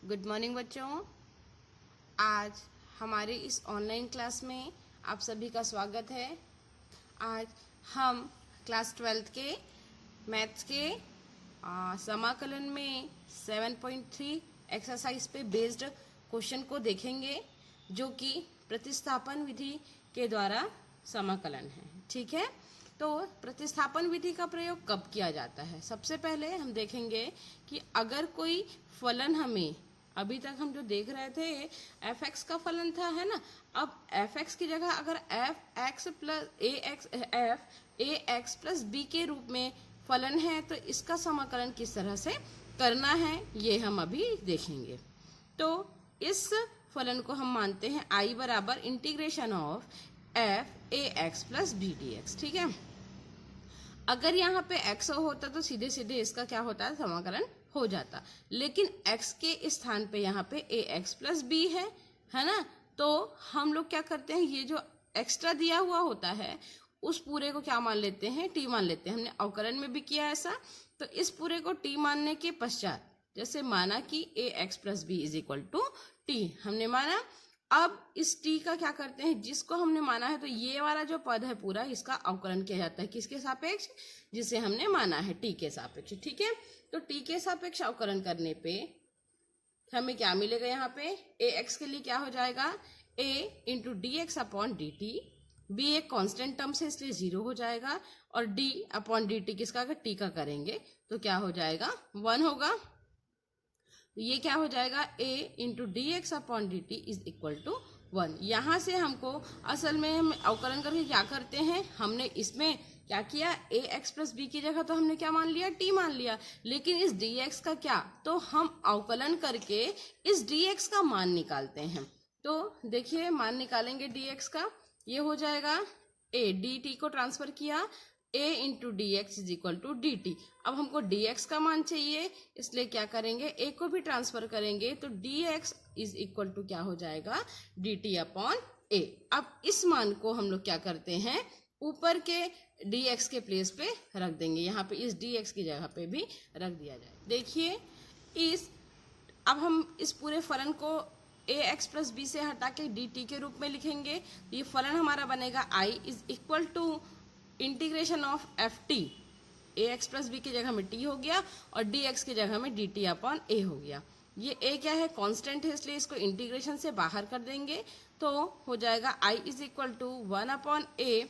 Good morning बच्चों। आज हमारे इस ऑनलाइन क्लास में आप सभी का स्वागत है। आज हम क्लास 12th के मैथ्स के समाकलन में 7.3 एक्सरसाइज पे बेस्ड क्वेश्चन को देखेंगे, जो कि प्रतिस्थापन विधि के द्वारा समाकलन है। ठीक है, तो प्रतिस्थापन विधि का प्रयोग कब किया जाता है? सबसे पहले हम देखेंगे कि अगर कोई फलन हमें, अभी तक हम जो देख रहे थे एफ एक्स का फलन था, है ना। अब एफ एक्स की जगह अगर एफ एक्स प्लस ए एक्स प्लस बी के रूप में फलन है, तो इसका समाकलन किस तरह से करना है ये हम अभी देखेंगे। तो इस फलन को हम मानते हैं आई बराबर integration of f a x plus b d x. ठीक है, अगर यहाँ पे x होता तो सीधे सीधे इसका क्या होता है, समाकलन हो जाता। लेकिन x के स्थान पे यहाँ पे ए एक्स प्लस बी है ना। तो हम लोग क्या करते हैं, ये जो एक्स्ट्रा दिया हुआ होता है उस पूरे को क्या मान लेते हैं, t मान लेते हैं। हमने अवकलन में भी किया ऐसा। तो इस पूरे को t मानने के पश्चात जैसे माना कि a x plus b is equal to t, हमने माना। अब इस t का क्या करते हैं, जिसको हमने माना है, तो ये वाला जो पद है पूरा इसका अवकलन किया जाता है। किसके सापेक्ष? जिसे हमने माना है t के सापेक्ष। ठीक है, तो t के सापेक्ष अवकलन करने पे हमें क्या मिलेगा, यहाँ पे ए एक्स के लिए क्या हो जाएगा, a into d x upon d T. b एक कांस्टेंट टर्म से इसलिए 0 हो जाएगा, और d अपॉन डी टी किसका, अगर t का करेंगे तो क्या हो जाएगा, 1 होगा। तो ये क्या हो जाएगा, a into d x upon d t is equal to 1। यहाँ से हमको असल में हम अवकलन करके क्या करते हैं, हमने इसमें क्या किया, ए एक्स प्लस बी की जगह तो हमने क्या मान लिया, t मान लिया। लेकिन इस डी एक्स का क्या, तो हम अवकलन करके इस डी एक्स का मान निकालते हैं। तो देखिए मान निकालेंगे डी एक्स का, ये हो जाएगा a डी टी को ट्रांसफर किया, a into d x is equal to d t. अब हमको डी एक्स का मान चाहिए, इसलिए क्या करेंगे, a को भी ट्रांसफर करेंगे, तो d x is equal to क्या हो जाएगा, डी टी अपॉन ए। अब इस मान को हम लोग क्या करते हैं, ऊपर के डी एक्स के प्लेस पे रख देंगे। यहाँ पे इस डी एक्स की जगह पे भी रख दिया जाए। देखिए अब हम इस पूरे फलन को ए एक्स प्लस बी से हटा के डी टी के रूप में लिखेंगे। तो ये फलन हमारा बनेगा I is equal to integration of f t. A x plus b की जगह में टी हो गया और डी एक्स की जगह में डी टी अपॉन ए हो गया। ये ए क्या है, कांस्टेंट है, इसलिए इसको इंटीग्रेशन से बाहर कर देंगे। तो हो जाएगा I is equal to 1 upon a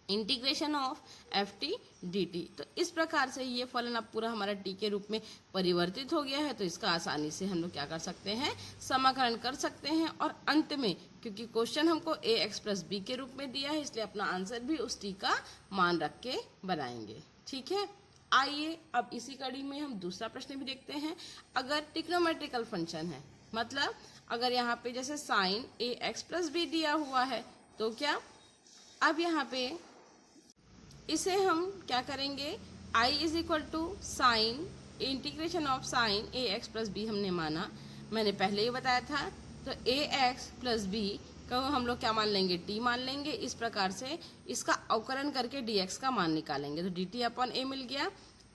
integration of f t d t. तो इस प्रकार से ये फलन अब पूरा हमारा टी के रूप में परिवर्तित हो गया है। तो इसका आसानी से हम लोग क्या कर सकते हैं, समाकलन कर सकते हैं। और अंत में क्योंकि क्वेश्चन हमको ए एक्स प्लस बी के रूप में दिया है, इसलिए अपना आंसर भी उस टी का मान रख के बनाएंगे। ठीक है, आइए अब इसी कड़ी में हम दूसरा प्रश्न भी देखते हैं। अगर ट्रिग्नोमेट्रिकल फंक्शन है, मतलब अगर यहाँ पे जैसे sign a x plus B दिया हुआ है, तो क्या, अब यहाँ पे इसे हम क्या करेंगे, i is equal to sin integration of sin a x plus b हमने माना, मैंने पहले ही बताया था। तो ए एक्स प्लस बी को हम लोग क्या मान लेंगे, t मान लेंगे। इस प्रकार से इसका अवकलन करके dx का मान निकालेंगे, तो dt अपॉन ए मिल गया।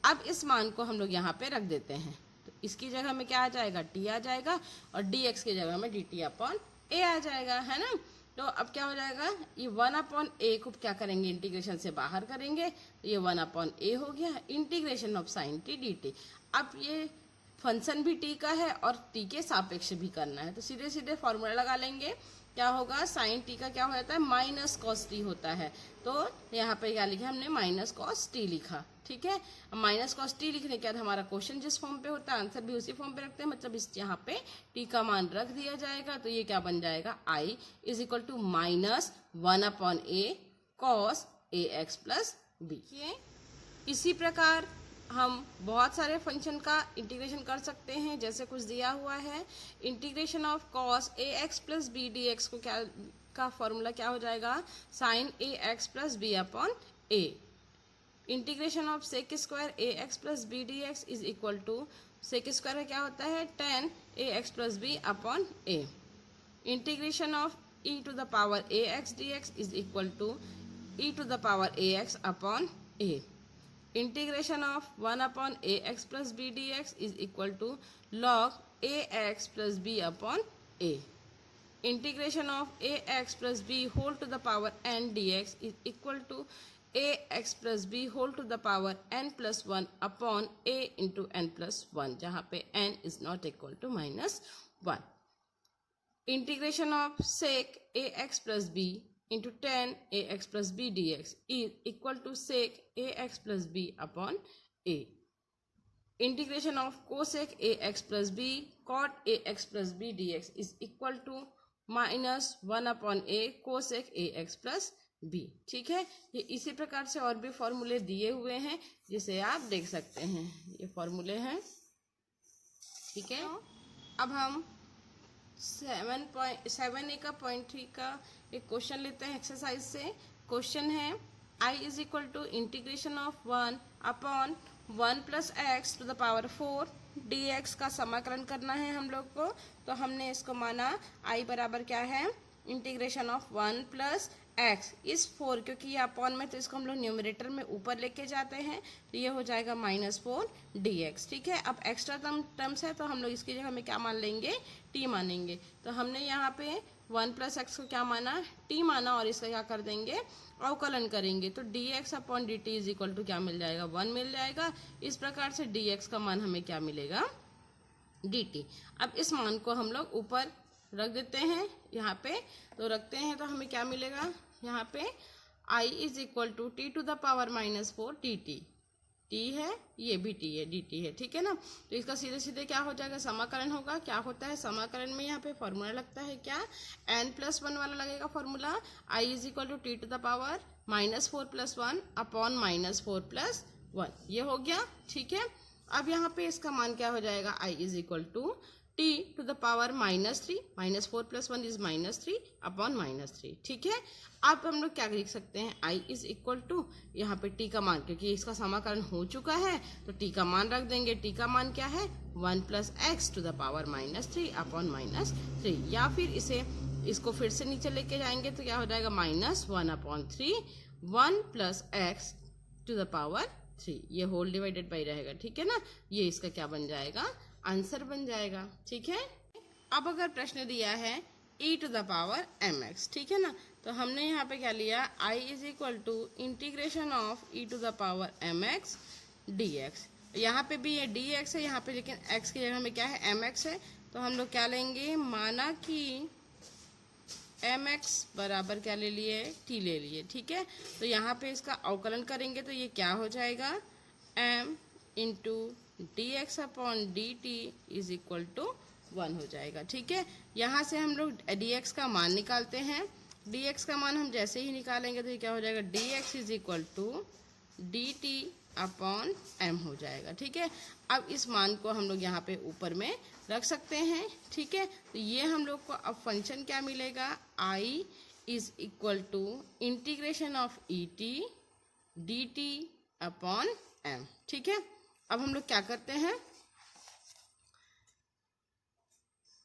अब इस मान को हम लोग यहाँ पे रख देते हैं, तो इसकी जगह में क्या आ जाएगा, t आ जाएगा, और dx की जगह में dt अपॉन ए आ जाएगा, है ना। तो अब क्या हो जाएगा, ये 1 अपॉन ए को क्या करेंगे, इंटीग्रेशन से बाहर करेंगे, तो ये 1 अपॉन ए हो गया, integration of sign T d t. अब ये फंक्शन भी टी का है और टी के सापेक्ष भी करना है, तो सीधे सीधे फॉर्मूला लगा लेंगे। क्या होगा, साइन टी का क्या हो जाता है, माइनस कॉस टी होता है। तो यहाँ पे क्या लिखा हमने, माइनस कॉस टी लिखा। ठीक है, माइनस कॉस टी लिखने के बाद हमारा क्वेश्चन जिस फॉर्म पे होता है आंसर भी उसी फॉर्म पे रखते हैं, मतलब इस यहाँ पे टी का मान रख दिया जाएगा। तो ये क्या बन जाएगा, I is equal to minus 1 upon a cos a x plus b. इसी प्रकार हम बहुत सारे फंक्शन का इंटीग्रेशन कर सकते हैं। जैसे कुछ दिया हुआ है, integration of cos a x plus b d x को क्या का फॉर्मूला क्या हो जाएगा, sin a x plus b upon a. Integration of sec square a x plus b d x is equal to, sec square क्या होता है, tan a x plus b upon a. Integration of e to the power a x d x is equal to e to the power a x upon a. Integration of 1 upon a x plus b d x is equal to log ax plus b upon a. Integration of ax plus b whole to the power n dx is equal to ax plus b whole to the power n plus 1 upon a into n plus 1, जहाँ पे n is not equal to -1. Integration of sec ax plus b into tan ax plus b dx is equal to sec ax plus b upon a. Integration of cosec ax plus b cot ax plus b dx is equal to -1 upon a cosec ax plus b. ठीक है, ये इसी प्रकार से और भी फॉर्मूले दिए हुए हैं जिसे आप देख सकते हैं, ये फॉर्मूले हैं। ठीक है, अब हम 7.7a का .3 का एक क्वेश्चन लेते हैं एक्सरसाइज से। क्वेश्चन है I is equal to integration of 1 upon 1 plus x to the power 4 dx का समाकलन करना है हम लोग को। तो हमने इसको माना I बराबर क्या है, इंटीग्रेशन ऑफ 1 प्लस एक्स इस 4, क्योंकि ये अपॉन में, तो इसको हम लोग न्यूमरेटर में ऊपर लेके जाते हैं, तो ये हो जाएगा -4 dx। ठीक है, अब एक्स्ट्रा टर्म्स है तो हम लोग इसकी जगह में क्या मान लेंगे, t मानेंगे। तो हमने यहाँ पे 1 प्लस एक्स को क्या माना, t माना, और इसका क्या कर देंगे, अवकलन करेंगे। तो dx upon dt is equal to क्या मिल जाएगा, 1 मिल जाएगा। इस प्रकार से dx का मान हमें क्या मिलेगा, dt। अब इस मान को हम लोग ऊपर रख देते हैं यहाँ पे, तो रखते हैं तो हमें क्या मिलेगा, यहाँ पे I is equal to t to the power -4 dt, t है, ये भी t है, dt है। ठीक है ना, तो इसका सीधे सीधे क्या हो जाएगा, समाकलन होगा। क्या होता है समाकलन में, यहाँ पे फॉर्मूला लगता है क्या, n+1 वाला लगेगा formula. I is equal to t to the power -4 + 1 upon -4 + 1, ये हो गया। ठीक है, अब यहाँ पे इसका मान क्या हो जाएगा, I is equal to t to the power -3, -4 + 1 is -3 upon -3। ठीक है, अब हम लोग क्या लिख सकते हैं, I इज इक्वल टू यहाँ पे t का मान, क्योंकि इसका समाकलन हो चुका है तो t का मान रख देंगे। t का मान क्या है, 1 plus x to the power -3 upon -3, या फिर इसको फिर से नीचे लेके जाएंगे तो क्या हो जाएगा, -1/3 1 plus x to the power 3, ये होल डिवाइडेड बाई रहेगा। ठीक है ना, ये इसका क्या बन जाएगा, आंसर बन जाएगा। ठीक है, अब अगर प्रश्न दिया है e to the power mx, ठीक है ना, तो हमने यहाँ पे क्या लिया, I is equal to integration of e to the power mx dx। यहाँ पे भी ये dx है यहाँ पे, लेकिन x की जगह में क्या है, mx है। तो हम लोग क्या लेंगे, माना कि mx बराबर क्या ले लिए, t ले लिए। ठीक है, तो यहाँ पे इसका अवकलन करेंगे तो ये क्या हो जाएगा, m into dx upon dt is equal to 1 हो जाएगा। ठीक है, यहाँ से हम लोग dx का मान निकालते हैं। dx का मान हम जैसे ही निकालेंगे तो ये क्या हो जाएगा, dx is equal to dt upon m हो जाएगा। ठीक है, अब इस मान को हम लोग यहाँ पे ऊपर में रख सकते हैं। ठीक है, तो ये हम लोग को अब फंक्शन क्या मिलेगा, I is equal to integration of et dt upon m। ठीक है, अब हम लोग क्या करते हैं,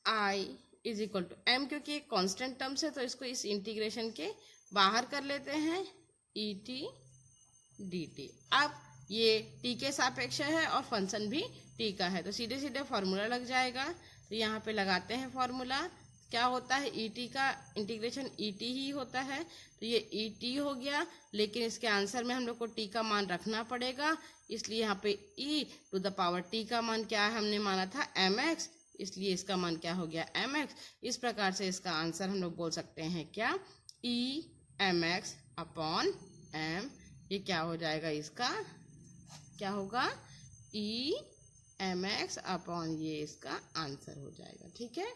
I is equal to m, क्योंकि एक कांस्टेंट टर्म्स है तो इसको इस इंटीग्रेशन के बाहर कर लेते हैं, et dt। अब ये t के सापेक्ष है और फंक्शन भी t का है, तो सीधे सीधे फॉर्मूला लग जाएगा। तो यहाँ पे लगाते हैं फॉर्मूला, क्या होता है, et का इंटीग्रेशन et ही होता है, तो ये et हो गया। लेकिन इसके आंसर में हम लोग को t का मान रखना पड़ेगा, इसलिए यहाँ पे e to the power t का मान क्या है, हमने माना था mx, इसलिए इसका मान क्या हो गया, mx। इस प्रकार से इसका आंसर हम लोग बोल सकते हैं क्या, e mx अपॉन m। ये क्या हो जाएगा, इसका क्या होगा, e mx अपॉन, ये इसका आंसर हो जाएगा। ठीक है।